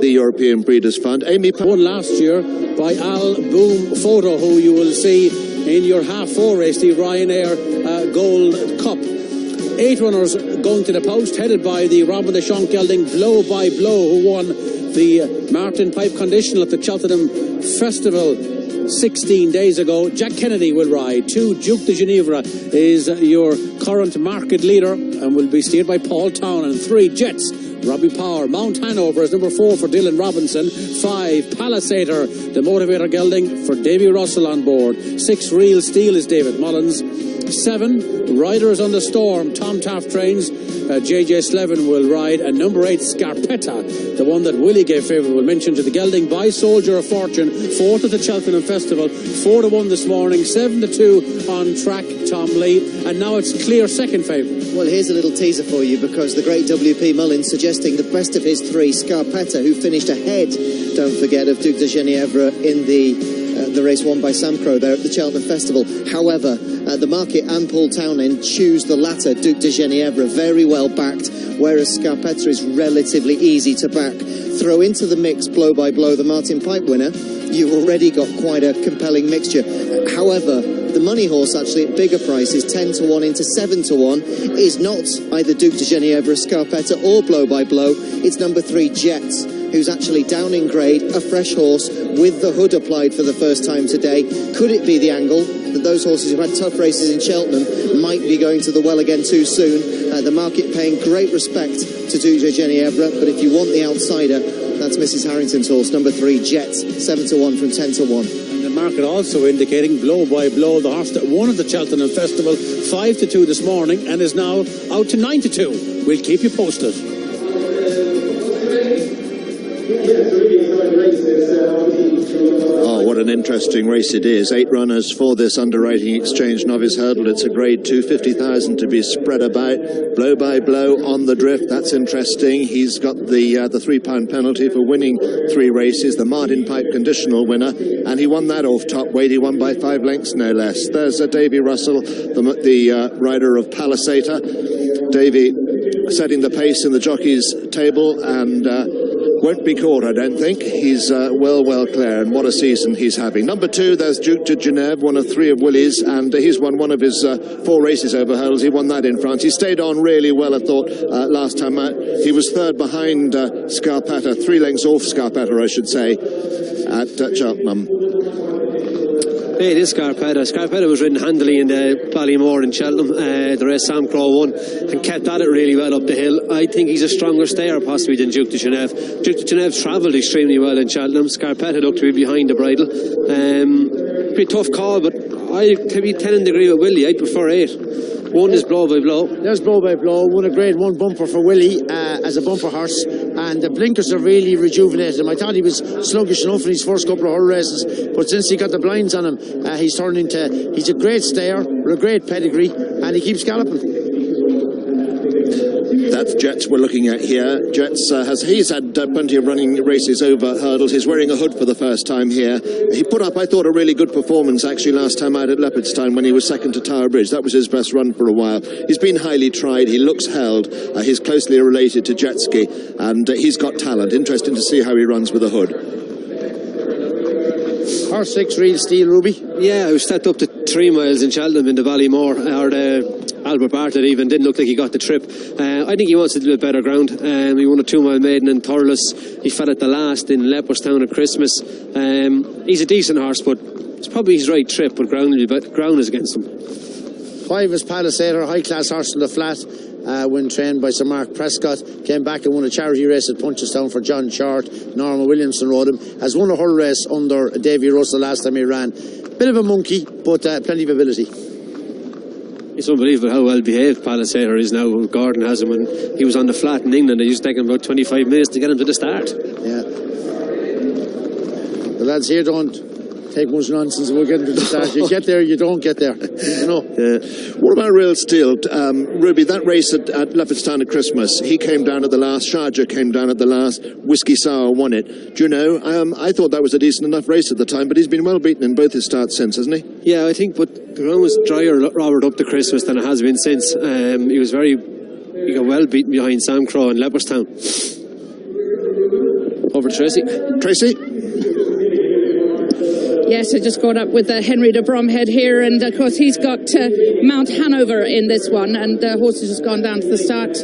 The European Breeders' Fund. Amy won last year by Al Boom Photo, who you will see in your half-4 race, the Ryanair Gold Cup. 8 runners going to the post, headed by the Robin de Shonk gelding Blow by Blow, who won the Martin Pipe Conditional at the Cheltenham Festival 16 days ago. Jack Kennedy will ride. 2, Duke de Ginevra is your current market leader and will be steered by Paul Town. And 3, Jets, Robbie Power. Mount Hanover is number 4 for Dylan Robinson. 5, Pallasator, the motivator gelding for Davy Russell on board. 6, Real Steel is David Mullins. 7, Riders on the Storm, Tom Taft trains. JJ Slevin will ride. And number 8, Scarpetta, the one that Willie gave favourable mention to the gelding by Soldier of Fortune, 4th at the Cheltenham Festival, 4-1 this morning, 7-2 on track, Tom Lee. And now it's clear second favourite. Well, here's a little teaser for you, because the great W.P. Mullins suggesting the best of his 3, Scarpetta, who finished ahead, don't forget, of Duke de Ginevra in the race won by Sam Crow there at the Cheltenham Festival. However, the market and Paul Townend choose the latter, Duke de Ginevra, very well backed, whereas Scarpetta is relatively easy to back. Throw into the mix Blow by Blow, the Martin Pipe winner, you've already got quite a compelling mixture. However, the money horse actually at bigger prices, 10-1 into 7-1, is not either Duke de Ginevra, Scarpetta or Blow by Blow. It's number 3, Jets, who's actually down in grade, a fresh horse with the hood applied for the first time today. Could it be the angle that those horses who had tough races in Cheltenham might be going to the well again too soon? The market paying great respect to Duke de Ginevra, but if you want the outsider, that's Mrs. Harrington's horse, number 3, Jets, 7-1 from 10-1. The market also indicating Blow by Blow, the horse that won at the Cheltenham Festival, 5-2 this morning and is now out to 9-2. We'll keep you posted. Oh, what an interesting race it is. 8 runners for this underwriting exchange novice hurdle. It's a grade 2, 50,000 to be spread about. Blow by Blow on the drift. That's interesting. He's got the £3 penalty for winning 3 races, the Martin Pipe conditional winner, and he won that off top weight. He won by 5 lengths, no less. There's Davy Russell, the rider of Pallasator. Davy setting the pace in the jockeys' table and won't be caught, I don't think. He's well clear, and what a season he's having. Number 2, there's Duke de Ginevra, one of 3 of Willie's, and he's won one of his 4 races over hurdles. He won that in France. He stayed on really well, I thought, last time out. He was 3rd behind Scarpetta, 3 lengths off Scarpetta, I should say, at Cheltenham. Hey, it is Scarpetta. Scarpetta was ridden handily in the Ballymore in Cheltenham. The race Sam Crow won and kept at it really well up the hill. I think he's a stronger stayer possibly than Duke de Ginevra. Duke de Ginevra travelled extremely well in Cheltenham. Scarpetta looked to be behind the bridle. Pretty tough call, but I'd be 10 in degree with Willie. I'd prefer 8. 1 is Blow by Blow. There's Blow by Blow, won a grade 1 bumper for Willie as a bumper horse, and the blinkers are really rejuvenated him. I thought he was sluggish enough in his first couple of hurdle races, but since he got the blinds on him, he's turned into, he's a great stayer with a great pedigree, and he keeps galloping. That's Jets we're looking at here. Jets he's had plenty of running races over hurdles. He's wearing a hood for the first time here. He put up, I thought, a really good performance actually last time out at Leopardstown when he was 2nd to Tower Bridge. That was his best run for a while. He's been highly tried. He looks held. He's closely related to Jetski, and he's got talent. Interesting to see how he runs with a hood. Horse 6, Real Steel, Ruby. Yeah, who stepped up to 3 miles in Cheltenham in the Ballymore, or the Albert Bartlett even, didn't look like he got the trip. I think he wants a little bit better ground. He won a 2-mile maiden in Thurles. He fell at the last in Leopardstown at Christmas. He's a decent horse, but it's probably his right trip, but ground is against him. 5 is Pallasator, high class horse in the flat, when trained by Sir Mark Prescott. Came back and won a charity race at Punchestown for John Short. Norma Williamson rode him. Has won a hurdle race under Davy Russell last time he ran. Bit of a monkey, but plenty of ability. It's unbelievable how well behaved Pallasator is now. Gordon has him. When he was on the flat in England, it used to take him about 25 minutes to get him to the start. Yeah. The lads here don't take much nonsense. We'll get him to the start. You get there, you don't get there. You know. What about Real Steel? Ruby, that race at Leopardstown at Christmas, he came down at the last. Sharjah came down at the last. Whiskey Sour won it. Do you know, I thought that was a decent enough race at the time, but he's been well beaten in both his starts since, hasn't he? Yeah, I think, but the ground was drier, Robert, up to Christmas than it has been since. He got well beaten behind Sam Crow in Leopardstown. Over over to Tracy. Tracy? Yes, I just got up with Henry de Bromhead here, and of course he's got Mount Hanover in this one, and the horse has just gone down to the start.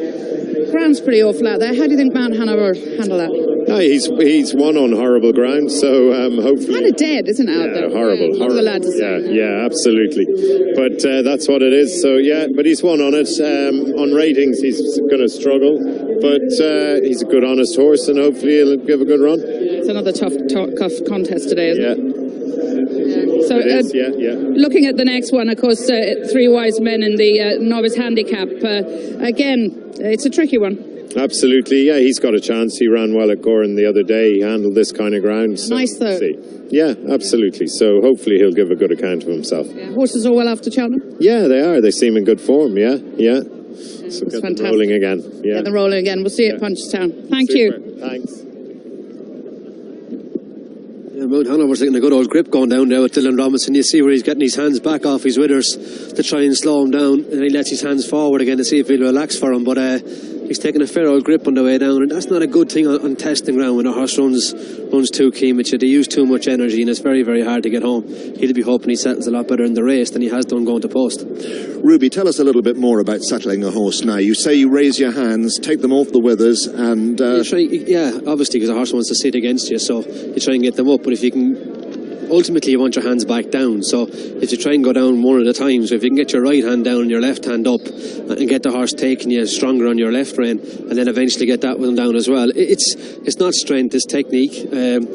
Ground's pretty awful out there. How do you think Mount Hanover handle that? He's won on horrible ground, so hopefully... Kind of dead, isn't it, out there? Horrible. What are the lads saying? Yeah, absolutely. But that's what it is. So, yeah, but he's won on it. On ratings, he's going to struggle. But he's a good, honest horse, and hopefully he'll give a good run. It's another tough contest today, isn't it? So, looking at the next one, of course, Three Wise Men in the novice handicap. Again, it's a tricky one. Absolutely, yeah, he's got a chance. He ran well at Goran the other day. He handled this kind of ground. So nice, though. Yeah, absolutely. So hopefully he'll give a good account of himself. Yeah. Horses are well after Cheltenham? Yeah, they are. They seem in good form, yeah. So get them rolling again. Yeah. Get them rolling again. We'll see you at Punchestown. Thank you. Thanks. Mount Hanover's taking a good old grip going down there with Dylan Robinson. You see where he's getting his hands back off his withers to try and slow him down, and he lets his hands forward again to see if he'll relax for him, but he's taking a fair old grip on the way down, and that's not a good thing on testing ground when a horse runs too keen with you. They use too much energy and it's very, very hard to get home. He'll be hoping he settles a lot better in the race than he has done going to post. Ruby, tell us a little bit more about settling a horse now. You say you raise your hands, take them off the withers, and obviously, because a horse wants to sit against you, so you try and get them up. But if you can, ultimately you want your hands back down, so if you try and go down one at a time, so if you can get your right hand down and your left hand up and get the horse taking you stronger on your left rein, and then eventually get that one down as well, it's not strength, it's technique.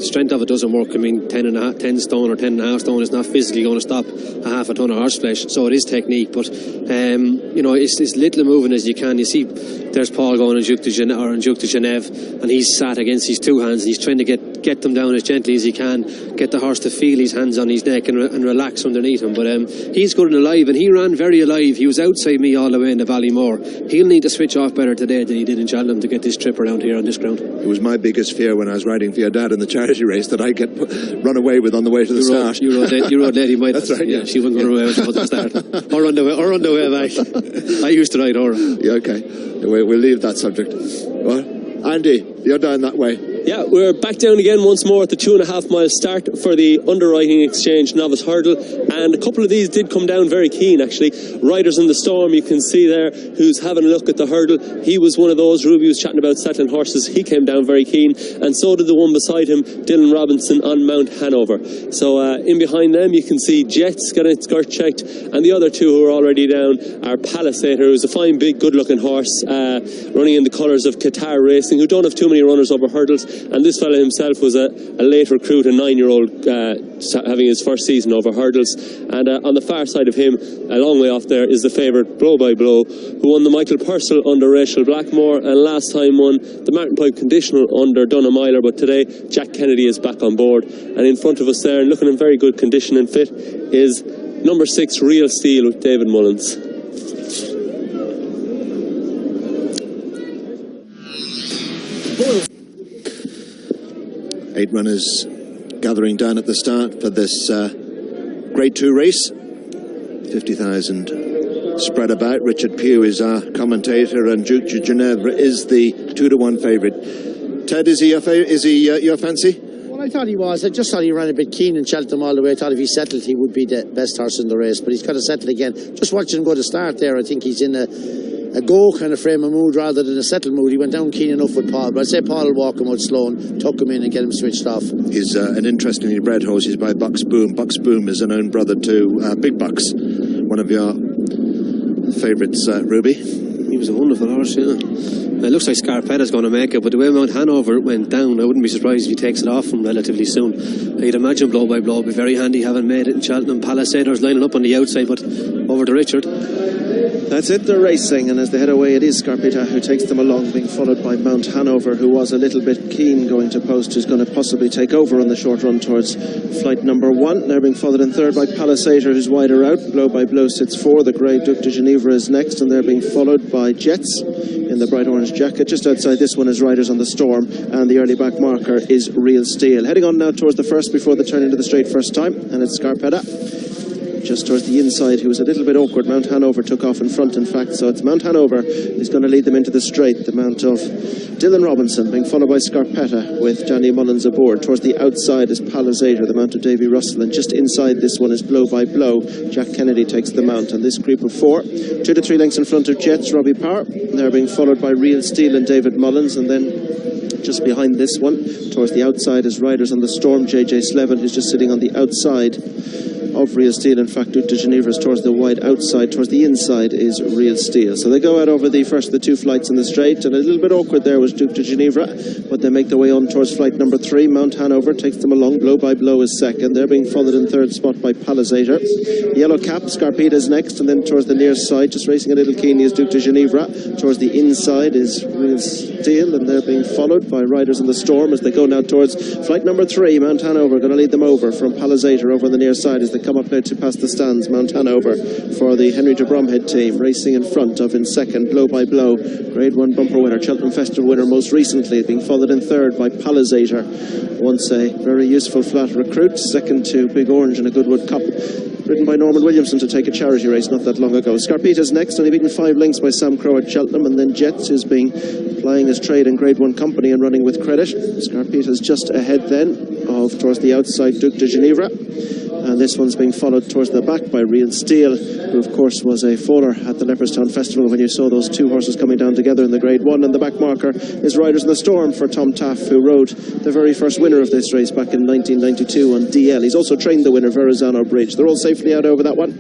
Strength of it doesn't work. I mean, 10 stone or 10.5 stone is not physically going to stop a half a ton of horse flesh, so it is technique. But it's as little moving as you can. You see there's Paul going on Duke de Genève, and he's sat against his two hands and he's trying to get them down as gently as he can, get the horse to feel his hands on his neck and relax underneath him. But he's good and alive, and he ran very alive. He was outside me all the way in the Ballymore. He'll need to switch off better today than he did in Cheltenham to get this trip around here on this ground. It was my biggest fear when I was riding for your dad in the charity race that I'd get run away with on the way to the start. You rode Lady Might. That's right. Yeah, she wasn't going to run away with at the start. or on the way back. I used to ride her. Yeah, okay. We'll leave that subject. Well, Andy, you're down that way. Yeah, we're back down again once more at the 2.5 mile start for the Underwriting Exchange Novice Hurdle, and a couple of these did come down very keen actually. Riders in the Storm, you can see there, who's having a look at the hurdle. He was one of those. Ruby was chatting about settling horses. He came down very keen, and so did the one beside him, Dylan Robinson on Mount Hanover. So in behind them you can see Jets getting its skirt checked, and the other two who are already down are Pallasator, who's a fine big good looking horse, running in the colours of Qatar Racing, who don't have too many runners over hurdles. And this fella himself was a late recruit, a 9-year-old having his first season over hurdles. And on the far side of him, a long way off there, is the favourite Blow by Blow, who won the Michael Purcell under Rachel Blackmore, and last time won the Martin Pipe Conditional under Donna Myler. But today Jack Kennedy is back on board, and in front of us there, and looking in very good condition and fit, is number 6 Real Steel with David Mullins. Eight runners gathering down at the start for this Grade 2 race. 50,000 spread about. Richard Pugh is our commentator, and Duke de Genève is the 2-1 favourite. Ted, is he your fancy? Well, I thought he was. I just thought he ran a bit keen in Cheltenham all the way. I thought if he settled, he would be the best horse in the race, but he's got to settle again. Just watching him go to start there, I think he's in a go kind of frame of mood rather than a settled mood. He went down keen enough with Paul, but I'd say Paul will walk him out slow and tuck him in and get him switched off. He's an interestingly bred horse. He's by Bucks Boom. Bucks Boom is an own brother to Big Bucks, one of your favourites, Ruby. He was a wonderful horse, yeah. It looks like Scarpetta's going to make it, but the way Mount Hanover went down, I wouldn't be surprised if he takes it off him relatively soon. I'd imagine Blow by Blow would be very handy, having made it in Cheltenham. Pallasator's lining up on the outside, but over to Richard. That's it, they're racing, and as they head away, it is Scarpetta who takes them along, being followed by Mount Hanover, who was a little bit keen going to post, who's going to possibly take over on the short run towards flight number 1. They're being followed in third by Pallasator, who's wider out. Blow by Blow sits 4. The grey Duke de Genève is next, and they're being followed by Jets in the bright orange jacket. Just outside this one is Riders on the Storm, and the early back marker is Real Steel. Heading on now towards the first before the turn into the straight first time, and it's Scarpetta. just towards the inside, who was a little bit awkward. Mount Hanover took off in front, in fact, so it's Mount Hanover who's going to lead them into the straight. The mount of Dylan Robinson being followed by Scarpetta with Johnny Mullins aboard. Towards the outside is Pallasator, the mount of Davy Russell, and just inside this one is Blow by Blow. Jack Kennedy takes the mount, and this group of 4, 2 to 3 lengths in front of Jets, Robbie Power. They're being followed by Real Steel and David Mullins, and then just behind this one, towards the outside, is Riders on the Storm, JJ Slevin, who's just sitting on the outside of Real Steel. In fact, Duke de Geneva is towards the wide outside. Towards the inside is Real Steel. So they go out over the first of the 2 flights in the straight, and a little bit awkward there was Duke de Geneva, but they make their way on towards flight number 3. Mount Hanover takes them along. Blow by Blow is second. They're being followed in third spot by Pallasator. Yellow Cap, Scarpetta is next, and then towards the near side, just racing a little keenly, is Duke de Geneva. Towards the inside is Real Steel, and they're being followed by Riders in the Storm as they go now towards flight number 3. Mount Hanover going to lead them over from Pallasator over on the near side as they come up now to past the stands. Mount Hanover for the Henry de Bromhead team, racing in front of, in second, Blow by Blow, Grade 1 bumper winner, Cheltenham Festival winner most recently, being followed in third by Pallasator, once a very useful flat recruit, second to Big Orange in a Goodwood Cup, ridden by Norman Williamson to take a charity race not that long ago. Scarpeta's next, only beaten 5 lengths by Sam Crow at Cheltenham, and then Jets, who's been plying his trade in Grade 1 company and running with credit. Scarpeta's just ahead then of, towards the outside, Duke de Geneva, and this one's being followed towards the back by Real Steel, who of course was a faller at the Leopardstown Festival when you saw those 2 horses coming down together in the Grade 1. And the back marker is Riders in the Storm for Tom Taff, who rode the very first winner of this race back in 1992 on DL. He's also trained the winner, Verrazano Bridge. They're all safely out over that one,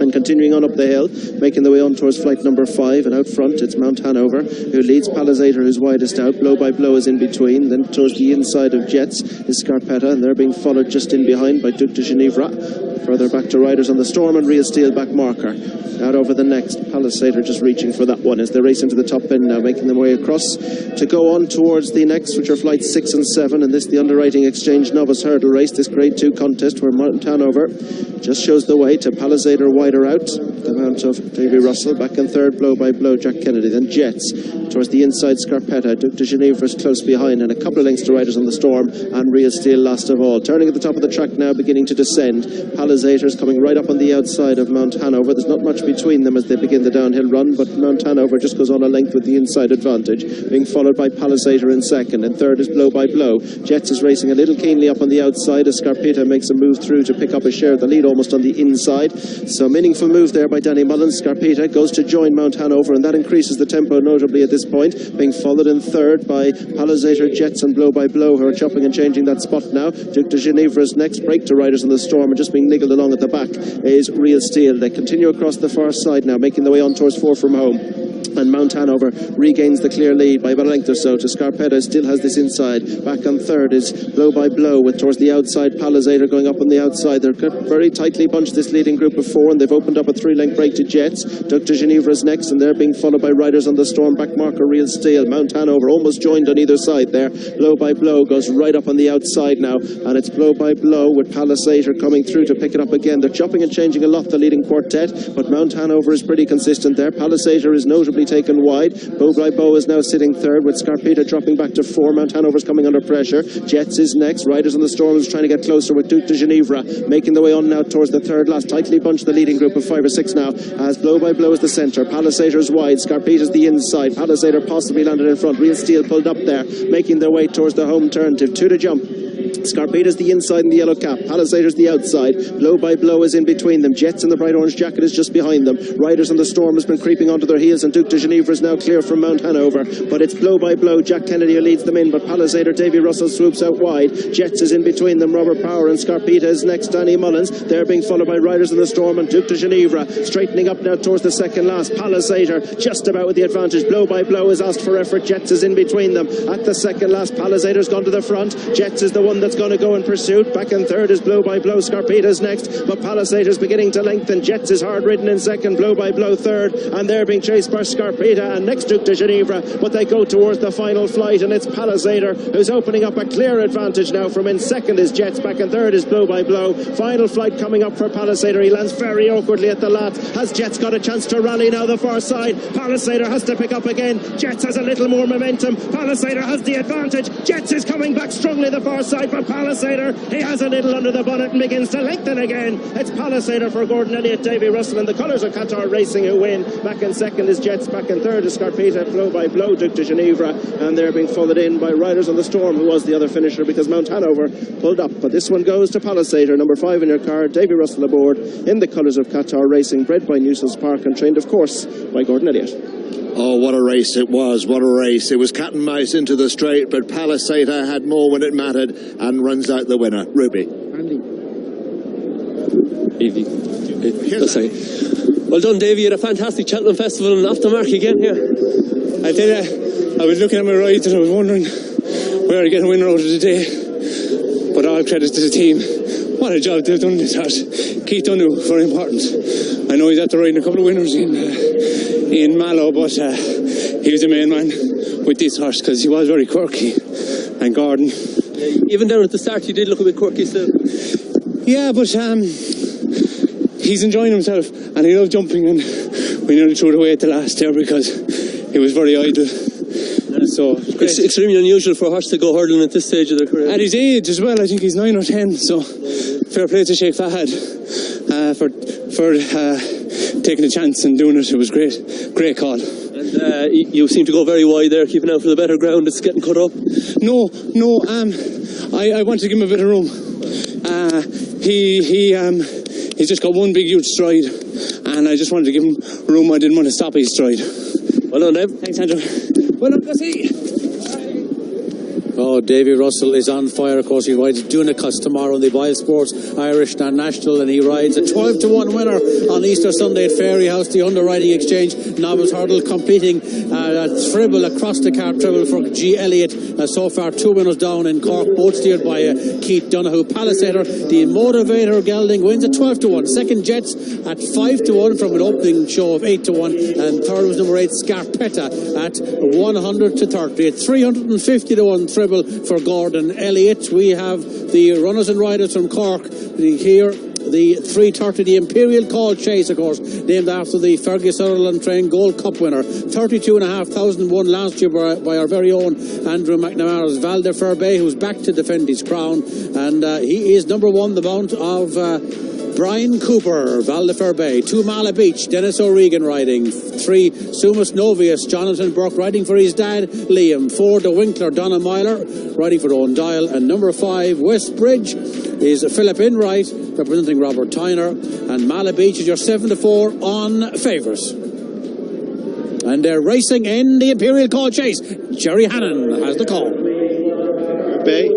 and continuing on up the hill, making their way on towards flight number 5, and out front it's Mount Hanover, who leads Pallasator, who's widest out. Blow by Blow is in between. Then towards the inside of Jets is Scarpetta, and they're being followed just in behind by Duke de Geneva. Further back to Riders on the Storm and Real Steel back marker. Out over the next, Pallasator just reaching for that one as they race into the top end now, making their way across to go on towards the next, which are flights 6 and 7, and this the Underwriting Exchange Novice Hurdle Race, this Grade 2 contest where Mount Hanover just shows the way to Pallasator wider out, the mount of Davy Russell, back in third, Blow by Blow, Jack Kennedy, then Jets towards the inside, Scarpetta, Duke de Geneva is close behind, and a couple of lengths to Riders on the Storm, and Real Steel last of all. Turning at the top of the track now, beginning to descend. Pallasator's coming right up on the outside of Mount Hanover. There's not much between them as they begin the downhill run, but Mount Hanover just goes on a length with the inside advantage, being followed by Pallasator in second, and third is Blow by Blow. Jets is racing a little keenly up on the outside as Scarpetta makes a move through to pick up a share of the lead almost on the inside. So meaningful move there by Danny Mullins. Scarpetta goes to join Mount Hanover, and that increases the tempo notably at this point, being followed in third by Pallasator, Jets and Blow by Blow, who are chopping and changing that spot now. Duke de Geneva is next, break to Riders on the Storm, and just being niggled along at the back is Real Steel. They continue across the far side now, making their way on towards 4 from home. And Mount Hanover regains the clear lead by about a length or so to Scarpetta, still has this inside. Back on third is Blow by Blow, with towards the outside Pallasator going up on the outside. They're very tightly bunched, this leading group of 4, and they've opened up a 3-length break to Jets. Duke de Geneva is next, and they're being followed by Riders on the Storm, back marker Real Steel. Mount Hanover almost joined on either side there. Blow by Blow goes right up on the outside now, and it's Blow by Blow with Pallasator coming through to pick it up again. They're chopping and changing a lot, the leading quartet, but Mount Hanover is pretty consistent there. Pallasator is notably taken wide. Blow by Blow is now sitting third, with Scarpetta dropping back to 4. Mount Hanover's coming under pressure. Jets is next. Riders on the Storm is trying to get closer with Duke de Geneva, making the way on now towards the third last. Tightly bunched the leading group of 5 or 6 now, as Blow by Blow is the centre. Pallasator's wide. Scarpetta's the inside. Pallasator possibly landed in front. Real Steel pulled up there, making their way towards the home turn to 2 to jump. Scarpetta's the inside in the yellow cap. Pallasator's the outside. Blow by Blow is in between them. Jets in the bright orange jacket is just behind them. Riders on the Storm has been creeping onto their heels, and Duke de Geneva is now clear from Mount Hanover. But it's Blow by Blow, Jack Kennedy, who leads them in, but Pallasator, Davy Russell swoops out wide. Jets is in between them. Robert Power and Scarpetta is next. Danny Mullins. They're being followed by Riders on the Storm and Duke de Geneva. Straightening up now towards the second last. Pallasator just about with the advantage. Blow by Blow is asked for effort. Jets is in between them. At the second last, Pallasator's gone to the front. Jets is the one that's going to go in pursuit. Back in third is Blow by Blow. Scarpetta's next, but Pallasator's beginning to lengthen. Jets is hard ridden in second. Blow by Blow third, and they're being chased by Scarpetta and next Duke de Geneva, but they go towards the final flight, and it's Pallasator who's opening up a clear advantage now. From in second is Jets, back in third is Blow by Blow. Final flight coming up for Pallasator. He lands very awkwardly at the lat. Has Jets got a chance to rally now the far side? Pallasator has to pick up again. Jets has a little more momentum. Pallasator has the advantage. Jets is coming back strongly the far side. inside for Pallasator. He has a little under the bonnet and begins to lengthen again. It's Pallasator for Gordon Elliott, Davy Russell, and the colours of Qatar Racing who win. Back in second is Jets, back in third is Scarpetta, blow by blow, Duke de Ginevra, and they're being followed in by Riders on the Storm, who was the other finisher because Mount Hanover pulled up. But this one goes to Pallasator, number 5 in your car, Davy Russell aboard in the colours of Qatar Racing, bred by Newson's Park and trained, of course, by Gordon Elliott. Oh, what a race it was, what a race. It was cat and mouse into the straight, but Pallasator had more when it mattered and runs out the winner. Ruby. Evie. Sorry. Well done, Davey. You had a fantastic Cheltenham Festival and off the mark again here. I tell you, I was looking at my rides and I was wondering where I'd get a winner out of the day. But all credit to the team. What a job they've done this horse. Keith Dunnu, very important. I know he's after riding a couple of winners in Mallow, but he was the main man with this horse because he was very quirky. And Gordon. Even down at the start, he did look a bit quirky still. Yeah, but he's enjoying himself and he loves jumping, and we nearly threw it away at the last there because he was very idle. So it's extremely unusual for a horse to go hurdling at this stage of their career. At his age as well, I think he's 9 or 10, so fair play to Sheikh Fahad for taking a chance and doing it. It was great call. And you seem to go very wide there, keeping out for the better ground. It's getting cut up. No, I wanted to give him a bit of room. He's just got one big huge stride, and I just wanted to give him room. I didn't want to stop his stride. Well done, Dave. Thanks, Andrew. Well done, Gussie. Oh, Davy Russell is on fire. Of course, he rides Dunicus tomorrow in the Biosports Irish National, and he rides a 12-1 winner on Easter Sunday at Fairyhouse, the underwriting exchange novice hurdle, completing a tribble across the cart tribble for G. Elliott. So far, 2 winners down in Cork, both steered by Keith Donoghue. Pallasator, the motivator gelding, wins at 12-1. Second, Jets at 5-1 from an opening show of 8-1, and third was number 8, Scarpetta at 100-30. At 350-1 tribble for Gordon Elliott. We have the runners and riders from Cork here. The 3:30, the Imperial Call Chase, of course, named after the Fergus Sutherland trained Gold Cup winner. 32,500 won last year by our very own Andrew McNamara's Val de Ferbay, who's back to defend his crown, and he is number 1, the mount of Brian Cooper, Val de Ferbay. 2, Mala Beach, Dennis O'Regan riding. 3, Sumus Novice, Jonathan Burke riding for his dad, Liam. 4, The Winkler, Donna Myler riding for Owen Dial. And number 5, Westbridge, is Philip Enright representing Robert Tyner. And Mala Beach is your 7-4 on favourites. And they're racing in the Imperial Call Chase. Jerry Hannon has the call. Bay.